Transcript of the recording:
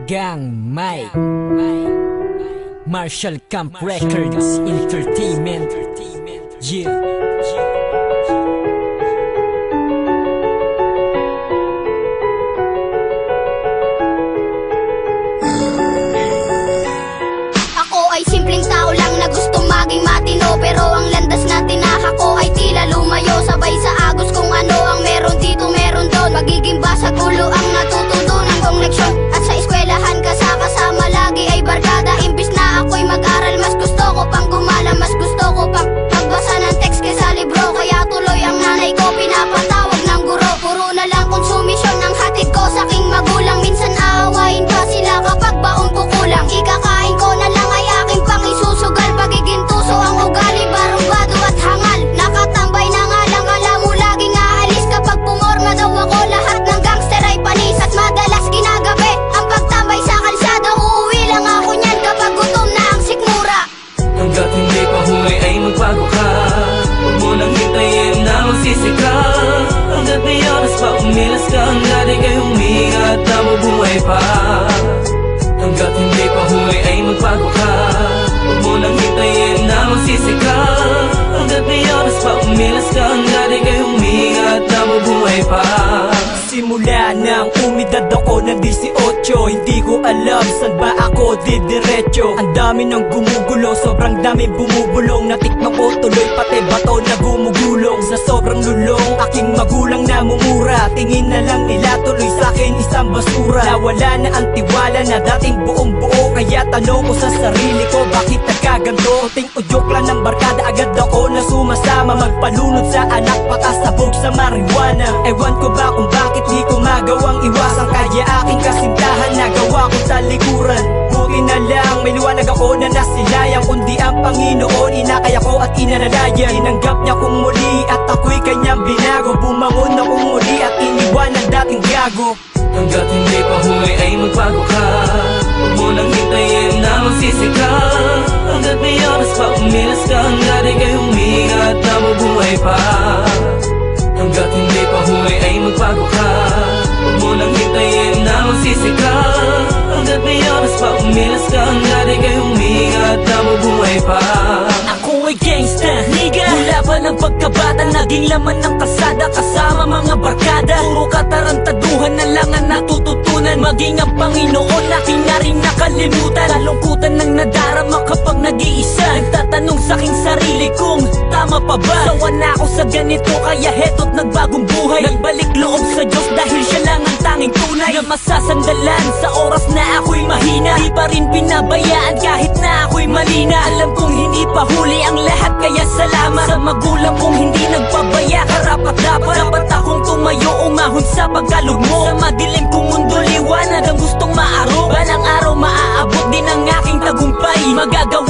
Gang Mike Marshall Camp Records Entertainment. Yeah. Ako ay simpleng tao lang na gusto maging matino, pero ang landas na tinahak ko ay tila lumayo. Sabay sa agos kung ano ang meron dito meron doon. Magiging basag ulo ang natututunan kong leksyon. At sa eskwelahan kasama lagi ay barkada. Imbis na ako'y mag-aral, mas gusto ko pang gumala. Mas gusto ko pang magbasa ng text kaysa libro. Kaya tuloy ang nanay ko pinapatawag ng guro. Puro na lang konsumisyon ang hatid ko sa aking magulang. Minsan aawain pa sila kapag baon ko kulang. Ikakain ko na lang ay aking pang isusugal. Pagiging tuso ang ugali, barumbado at hangal. Nakatambay na nga lang, alam mo laging aalis. Kapag pumorma daw ako, lahat ng gangster ay panis. At madalas ginagabi ang pagtambay sa kalsada. Uuwi lang ako niyan kapag gutom na ang sikmura. Hanggat hindi pa huli ay magbago ka. Huwag mo nang hintayin na magsisika. Hanggat may oras pa umilas ka, hanggat ika'y huminga at nabubuhay pa. Hanggat hindi pa huli ay magbago ka. Huwag mo nang hintayin na magsisika. Hanggat may oras pa umilas ka, hanggat ika'y huminga at nabubuhay pa. Simula nang umidad ako ng 18, hindi ko alam saan ba ako didiretso. Ang dami ng gumugulo, sobrang dami bumubulong. Natikman ko tuloy pati bato na gumugulong. Sa sobrang lulong, aking magulang namumura. Tingin na lang nila tuloy sa'kin isang basura. Nawala na ang tiwala na dating buong buo. Kaya tanong ko sa sarili ko, bakit nagkaganto? Ting udyok lang ng barkada, agad ako na sumasama. Magpalunod sa anak, pakasabog sa marijuana. Ewan ko ba kung bakit di ko magawang iwasan. Kaya aking kasintahan nagawa ko talikuran. Buti na lang may liwanag ako na nasilayang. Kundi ang Panginoon inakaya ko at inanalayan. Tinanggap niya kong muli at ako'y kanyang binago. Bumangon akong muli at iniwan ang dating gago. Hanggat hindi pa huli ay magbago ka. Huwag mo nang hintayin na magsisika. Hanggat may oras pa umilas ka, hanggat ika'y huminga at nabubuhay pa. Hanggat hindi pa huli ay magbago ka. Huwag mo nang hintayin na magsisika. Hanggat may oras pa umilas ka, hanggat ika'y huminga at nabubuhay pa. Ako ay gangsta, nigga. Mula pa ng pagkabata, naging laman ng kalsada kasama mga barkada. Puro katarantaduhan na lang ang natututunan. Maging ang Panginoon aking na rin nakalimutan. Kalungkutan ng nadarama kapag nag-iisa. Nagtatanong sa'king sarili kung tama pa ba? Sawa na ako sa ganito kaya heto't nagbagong buhay. Nagbalik loob sa Diyos dahil siya lang ang tanging tunay na masasandalan sa oras na ako'y mahina. Di pa rin pinabayaan kahit na ako'y malina. Alam kong hindi pa huli ang lahat kaya salamat sa magulang kong hindi nagpabaya. Karapat dapat akong tumayo, umahon sa pagkalugmo. Sa madilim kong mundo liwanag ang gustong maaro. Balang araw maaabot din ang aking tagumpay. Magagawa